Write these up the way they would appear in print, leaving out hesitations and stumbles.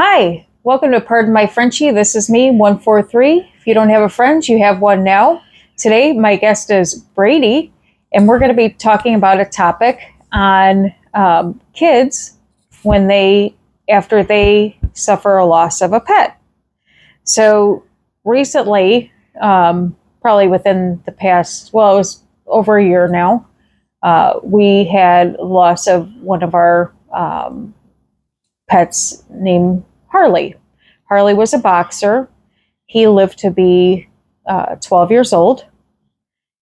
Hi, welcome to Pardon My Frenchie. This is me, 143. If you don't have a friend, you have one now. Today, my guest is Brady, and we're going to be talking about a topic on kids after they suffer a loss of a pet. So recently, probably within the past, well, it was over a year now, we had loss of one of our pets named Harley. Harley was a boxer. He lived to be 12 years old.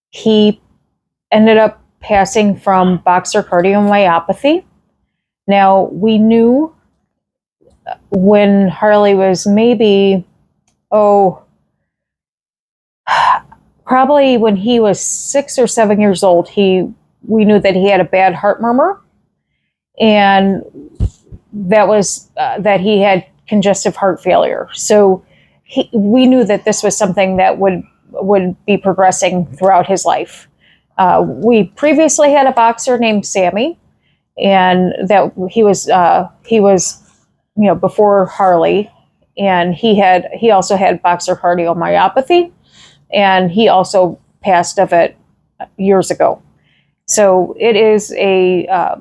He ended up passing from boxer cardiomyopathy. Now, we knew when Harley was probably when he was 6 or 7 years old, we knew that he had a bad heart murmur, and that was that he had congestive heart failure. So we knew that this was something that would be progressing throughout his life. We previously had a boxer named Sammy, and that he was before Harley, and he also had boxer cardiomyopathy, and he also passed of it years ago. So it is a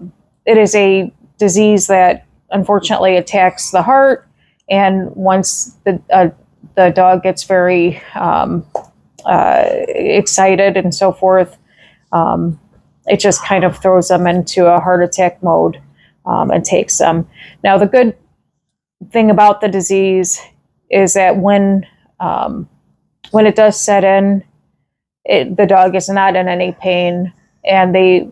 disease that unfortunately attacks the heart, and once the dog gets very excited and so forth, it just kind of throws them into a heart attack mode and takes them. Now, the good thing about the disease is that when it does set in, the dog is not in any pain, and they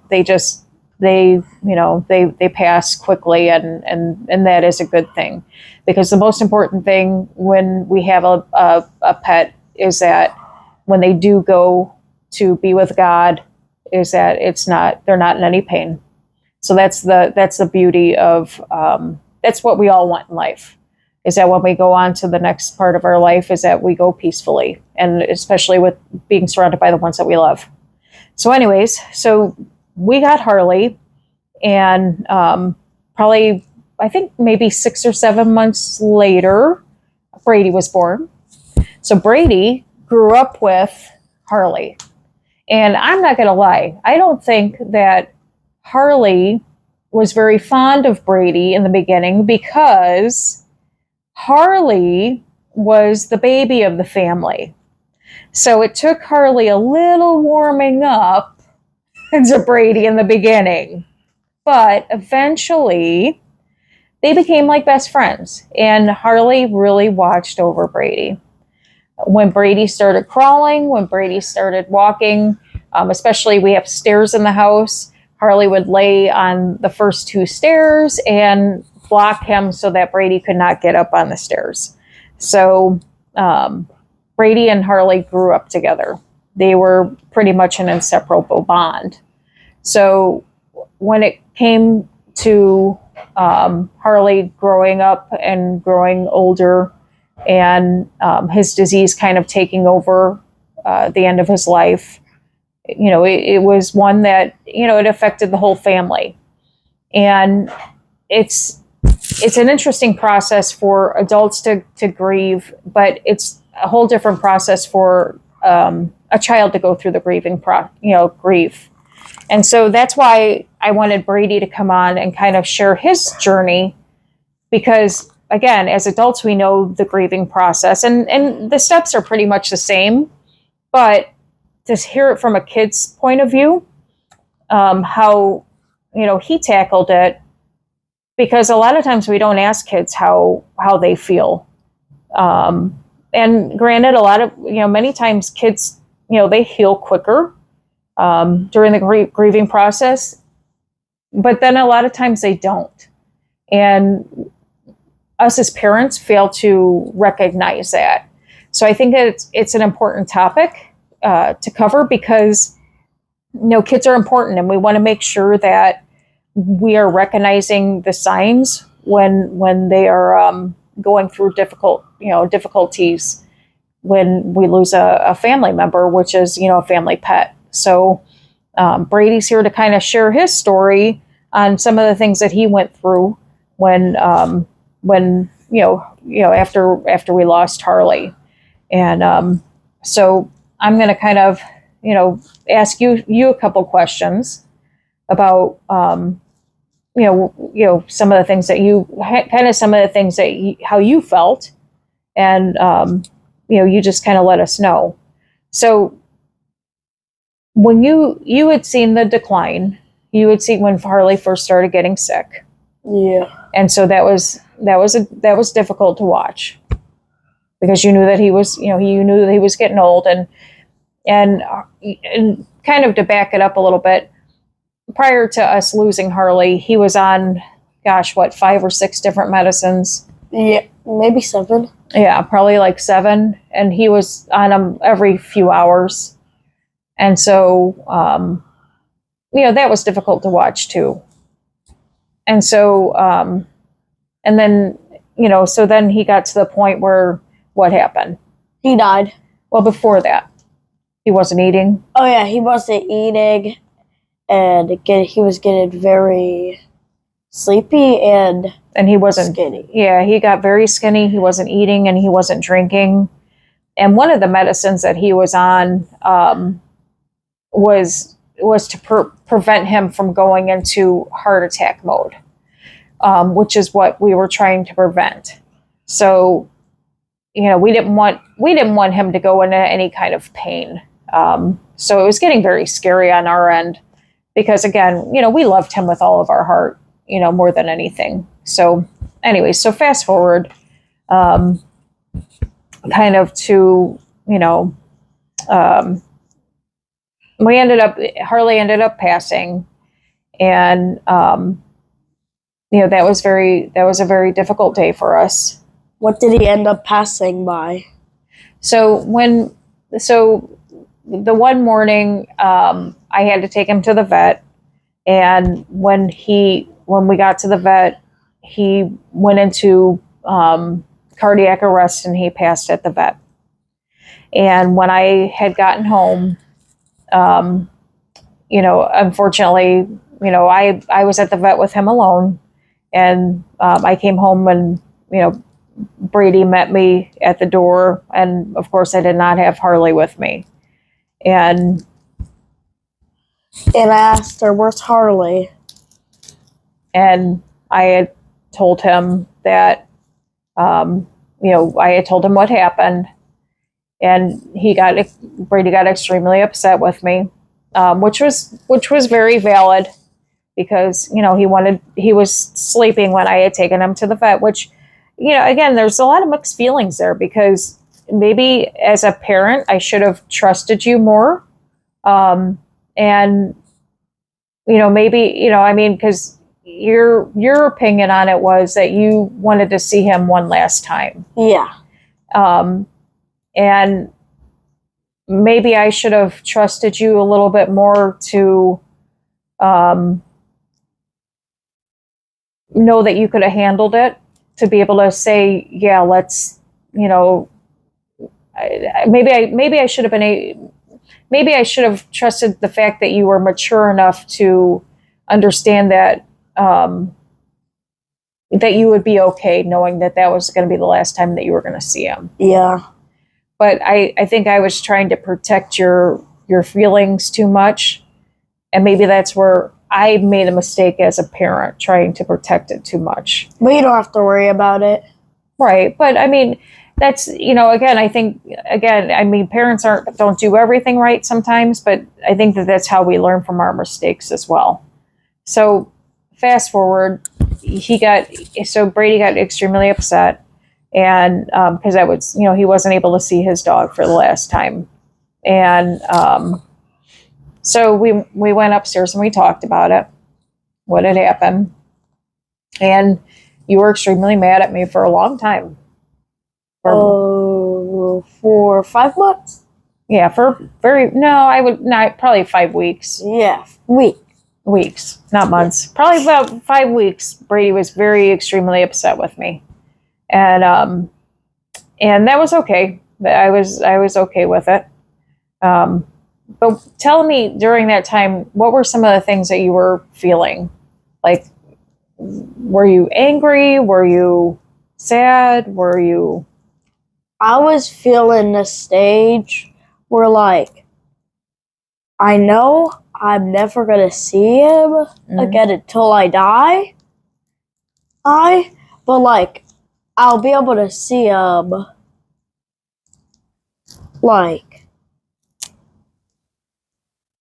pass quickly, and that is a good thing, because the most important thing when we have a pet is that when they do go to be with God, is that they're not in any pain. So that's the beauty of that's what we all want in life, is that when we go on to the next part of our life, is that we go peacefully, and especially with being surrounded by the ones that we love. So anyways, we got Harley, and probably, I think maybe 6 or 7 months later, Brady was born. So Brady grew up with Harley. And I'm not going to lie, I don't think that Harley was very fond of Brady in the beginning, because Harley was the baby of the family. So it took Harley a little warming up to Brady in the beginning. But eventually, they became like best friends, and Harley really watched over Brady. When Brady started crawling, when Brady started walking, especially we have stairs in the house, Harley would lay on the first 2 stairs and block him so that Brady could not get up on the stairs. So Brady and Harley grew up together. They were pretty much an inseparable bond. So when it came to Harley growing up and growing older, and his disease kind of taking over the end of his life, it was one that, it affected the whole family. And it's an interesting process for adults to grieve, but it's a whole different process for a child to go through the grief. And so that's why I wanted Brady to come on and kind of share his journey, because again, as adults, we know the grieving process, and the steps are pretty much the same, but to hear it from a kid's point of view, how, he tackled it, because a lot of times we don't ask kids how they feel. And granted, many times kids, they heal quicker during the grieving process, but then a lot of times they don't. And us as parents fail to recognize that. So I think that it's an important topic to cover, because kids are important, and we want to make sure that we are recognizing the signs when they are going through difficulties, when we lose a family member, which is a family pet. So Brady's here to kind of share his story on some of the things that he went through when after we lost Harley. And so I'm going to kind of, ask you a couple questions about, some of the things that how you felt, and, you just kind of let us know. So when you had seen the decline, you had seen when Harley first started getting sick. Yeah. And so that was difficult to watch, because you knew that he was getting old, and kind of to back it up a little bit, prior to us losing Harley, he was on, 5 or 6 different medicines. Yeah, maybe 7. Yeah, probably like 7, and he was on them every few hours. And so, that was difficult to watch too. And so, and then, so then he got to the point where what happened? He died. Well, before that, he wasn't eating. Oh yeah, he wasn't eating, and he was getting very sleepy and he wasn't skinny. Yeah, he got very skinny. He wasn't eating, and he wasn't drinking. And one of the medicines that he was on was to prevent him from going into heart attack mode, which is what we were trying to prevent. So, we didn't want him to go into any kind of pain. So it was getting very scary on our end, because again, we loved him with all of our heart, more than anything. So anyway, so fast forward, kind of to, Harley ended up passing, and, that was a very difficult day for us. What did he end up passing by? So the one morning, I had to take him to the vet, and when we got to the vet, he went into cardiac arrest, and he passed at the vet. And when I had gotten home, unfortunately, I was at the vet with him alone, and I came home, and Brady met me at the door, and of course I did not have Harley with me. And I asked her, "Where's Harley?" And I had told him that, I had told him what happened, and Brady got extremely upset with me, which was very valid, because he was sleeping when I had taken him to the vet, which, again, there's a lot of mixed feelings there, because maybe as a parent I should have trusted you more, and maybe because your opinion on it was that you wanted to see him one last time. Yeah. And maybe I should have trusted you a little bit more to know that you could have handled it, to be able to say, yeah, let's, maybe I should have maybe I should have trusted the fact that you were mature enough to understand that, that you would be okay knowing that was going to be the last time that you were going to see him. Yeah. But I think I was trying to protect your feelings too much. And maybe that's where I made a mistake as a parent, trying to protect it too much. But you don't have to worry about it. Right. But I mean, that's, parents don't do everything right sometimes, but I think that's how we learn from our mistakes as well. So fast forward, Brady got extremely upset, and because he wasn't able to see his dog for the last time. And so we went upstairs and we talked about it, what had happened. And you were extremely mad at me for a long time. For 5 months? Yeah, probably 5 weeks. Yeah, weeks, not months. Probably about 5 weeks. Brady was extremely upset with me, and that was okay. I was okay with it. But tell me, during that time, what were some of the things that you were feeling? Like, were you angry? Were you sad? Were you? I was feeling the stage where, like, I know I'm never gonna see him again until I die. But like, I'll be able to see him, like,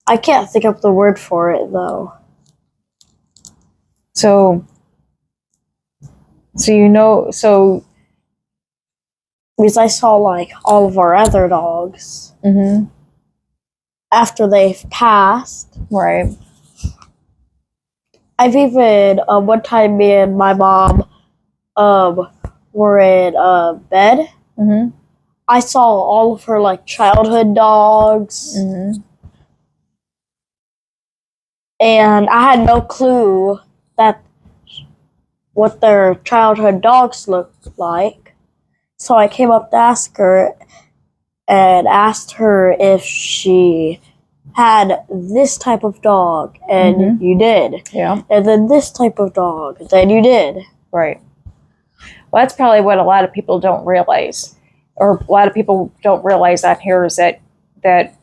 I can't think of the word for it though. So Because I saw like all of our other dogs after they've passed. right. I've even one time me and my mom were in bed. I saw all of her like childhood dogs, and I had no clue that what their childhood dogs looked like. So I came up to ask her and asked her if she had this type of dog, and you did. Yeah. And then this type of dog, then you did. Right. Well, that's probably what a lot of people don't realize, or a lot of people don't realize on here is that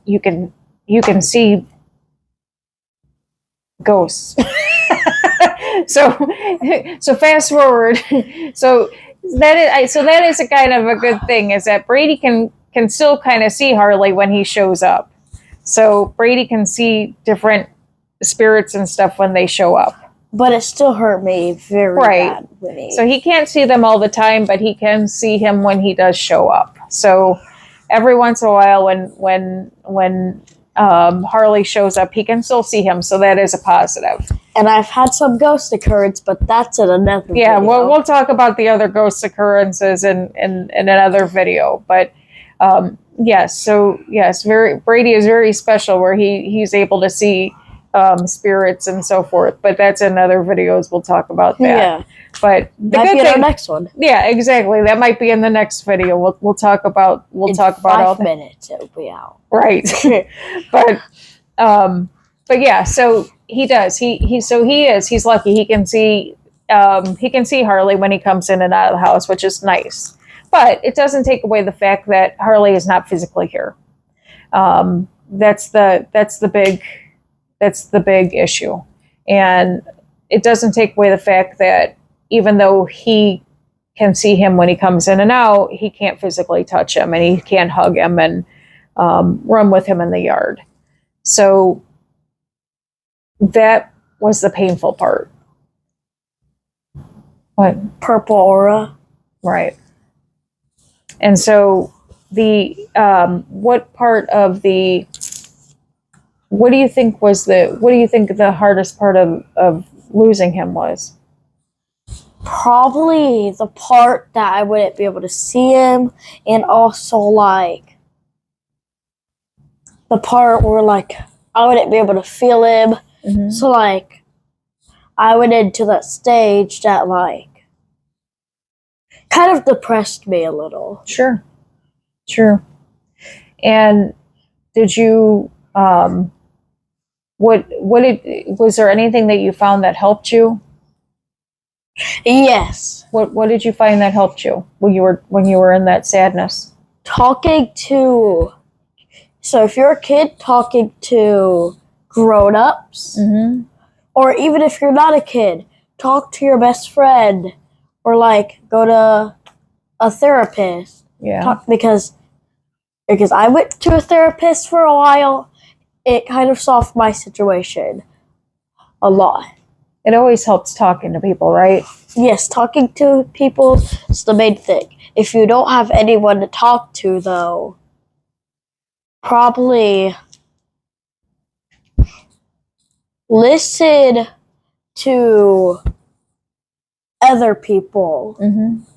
you can see ghosts. so fast forward. So that is a kind of a good thing, is that Brady can still kind of see Harley when he shows up. So Brady can see different spirits and stuff when they show up. But it still hurt me very bad. So he can't see them all the time, but he can see him when he does show up. So every once in a while, when Harley shows up, he can still see him. So that is a positive. And I've had some ghost occurrence, but that's in another video. Yeah, we'll talk about the other ghost occurrences in another video. But yes, so yes, Brady is very special, where he's able to see spirits and so forth. But that's in other videos. We'll talk about that. Yeah. But the might good be in thing, our next one. Yeah, exactly. That might be in the next video. We'll talk about in all 5 minutes it'll be out. Right. but yeah, so he does. He's lucky. He can see Harley when he comes in and out of the house, which is nice. But it doesn't take away the fact that Harley is not physically here. That's the big issue. And it doesn't take away the fact that even though he can see him when he comes in and out, he can't physically touch him, and he can't hug him and run with him in the yard. So that was the painful part. What? Purple aura. Right. And so what do you think the hardest part of losing him was? Probably the part that I wouldn't be able to see him, and also like the part where like I wouldn't be able to feel him. So like I went into that stage that like kind of depressed me a little. Sure. And did you was there anything that you found that helped you? Yes. What did you find that helped you when you were in that sadness? So if you're a kid, talking to grown-ups, or even if you're not a kid, talk to your best friend, or like go to a therapist. Yeah. Because I went to a therapist for a while, it kind of solved my situation a lot. It always helps talking to people, right? Yes, talking to people is the main thing. If you don't have anyone to talk to, though, probably listen to other people.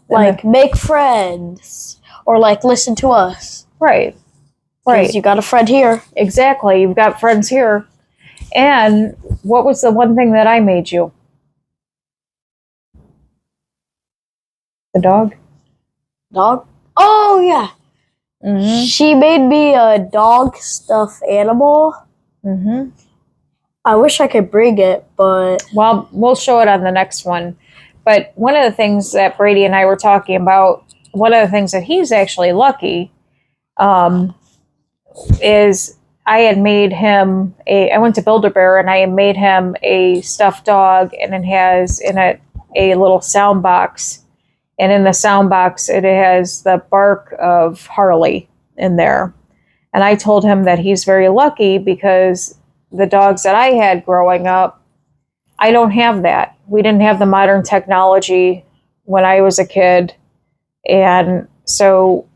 Like, make friends, or like listen to us. Right. Because you got a friend here. Exactly. You've got friends here. And what was the one thing that I made you? The dog? Dog? Oh, yeah. She made me a dog stuffed animal. I wish I could bring it, but... Well, we'll show it on the next one. But one of the things that Brady and I were talking about, one of the things that he's actually lucky, is I had made him I went to Build-A-Bear and I had made him a stuffed dog, and it has in it a little sound box. And in the sound box, it has the bark of Harley in there. And I told him that he's very lucky because the dogs that I had growing up, I don't have that. We didn't have the modern technology when I was a kid. And so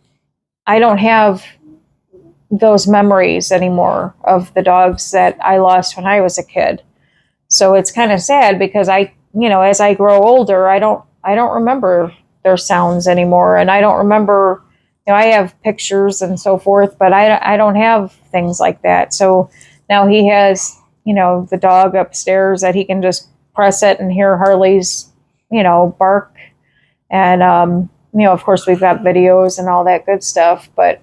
I don't have those memories anymore of the dogs that I lost when I was a kid. So it's kind of sad because as I grow older, I don't remember their sounds anymore. And I don't remember, I have pictures and so forth, but I don't have things like that. So now he has, the dog upstairs that he can just press it and hear Harley's, bark. And, of course we've got videos and all that good stuff, but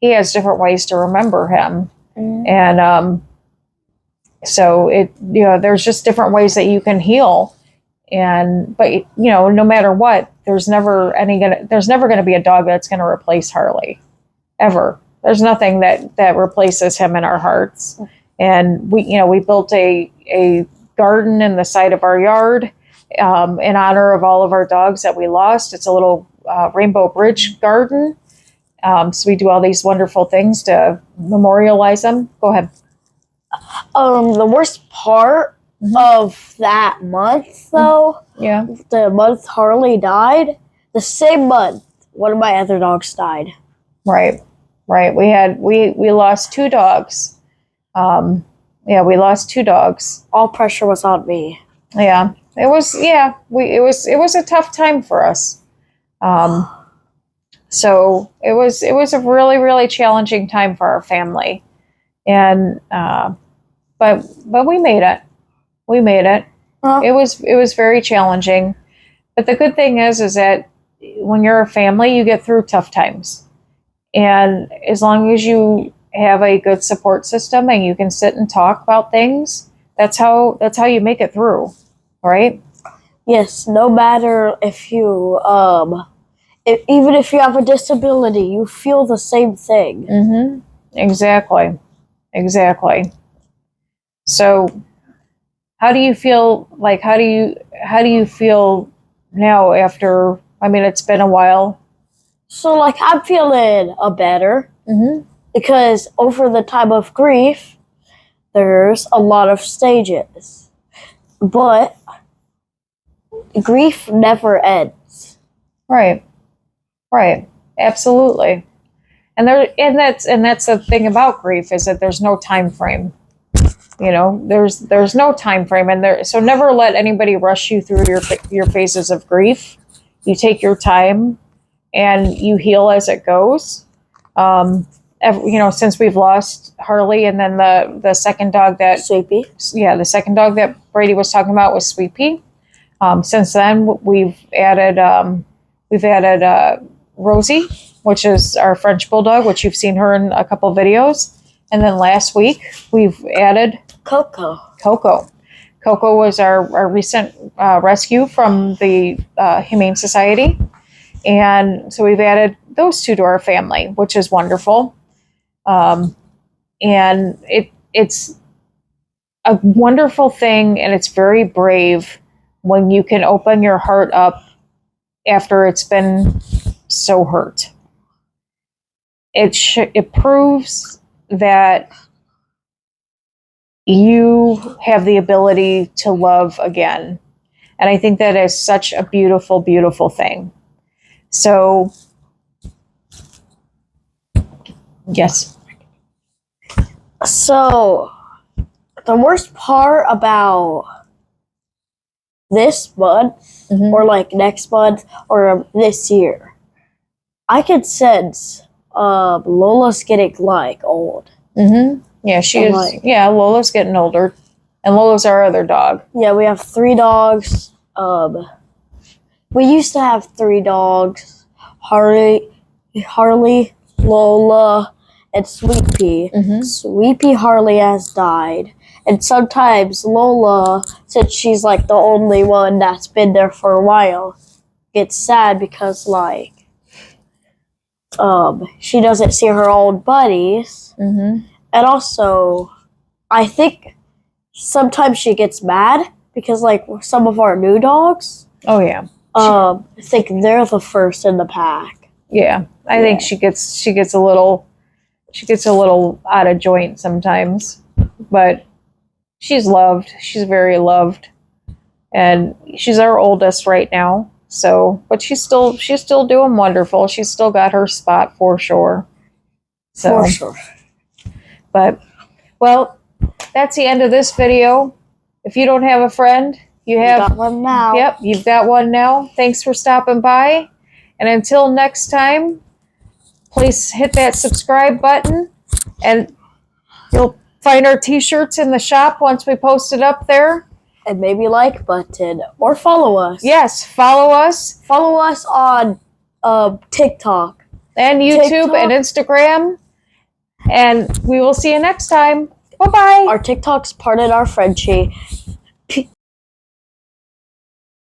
he has different ways to remember him. And, so there's just different ways that you can heal. But no matter what, there's never going to be a dog that's going to replace Harley, ever. There's nothing that replaces him in our hearts. And we built a garden in the side of our yard in honor of all of our dogs that we lost. It's a little Rainbow Bridge garden. So we do all these wonderful things to memorialize them. Go ahead. The worst part of that month, though, the month Harley died, the same month one of my other dogs died. Right. We lost 2 dogs. We lost 2 dogs. All pressure was on me. Yeah, it was. Yeah, it was a tough time for us. So it was a really, really challenging time for our family, and but we made it. We made it. It was very challenging, but the good thing is that when you're a family, you get through tough times, and as long as you have a good support system and you can sit and talk about things, that's how you make it through, right? Yes, no matter if you even if you have a disability, you feel the same thing. Exactly. So how do you feel how do you feel now after, it's been a while? So I'm feeling better because over the time of grief, there's a lot of stages, but grief never ends. Right. Absolutely. And that's the thing about grief, is that there's no time frame. There's no time frame, and so never let anybody rush you through your phases of grief. You take your time and you heal as it goes. Since we've lost Harley, and then the second dog that Sweepy. Yeah, the second dog that Brady was talking about was Sweepy. Since then we've added Rosie, which is our French Bulldog, which you've seen her in a couple videos. And then last week, we've added Coco. Coco was our recent rescue from the Humane Society. And so we've added those 2 to our family, which is wonderful. And it's a wonderful thing, and it's very brave when you can open your heart up after it's been so hurt. It proves that you have the ability to love again. And I think that is such a beautiful, beautiful thing. So, yes. So, the worst part about this month, or next month, or this year, I could sense Lola's getting old. Yeah, she is. Lola's getting older, and Lola's our other dog. Yeah, we have 3 dogs. We used to have 3 dogs: Harley, Lola, and Sweet Pea. Sweet Pea Harley has died, And sometimes Lola, since she's like the only one that's been there for a while, gets sad because like she doesn't see her old buddies. Mm-hmm. And also I think sometimes she gets mad because like some of our new dogs, Oh yeah. I think they're the first in the pack. Yeah. I think she gets a little out of joint sometimes. But she's loved. She's very loved. And she's our oldest right now. So, but she's still doing wonderful. She's still got her spot for sure. So, For sure. but well, that's the end of this video. If you don't have a friend, you have got one now. Yep, you've got one now. Thanks for stopping by. And until next time, please hit that subscribe button and you'll find our t-shirts in the shop once we post it up there. And maybe like button or follow us. Yes, follow us. Follow us on TikTok. And YouTube and Instagram. And we will see you next time. Bye-bye. Our TikTok's part of our Frenchie.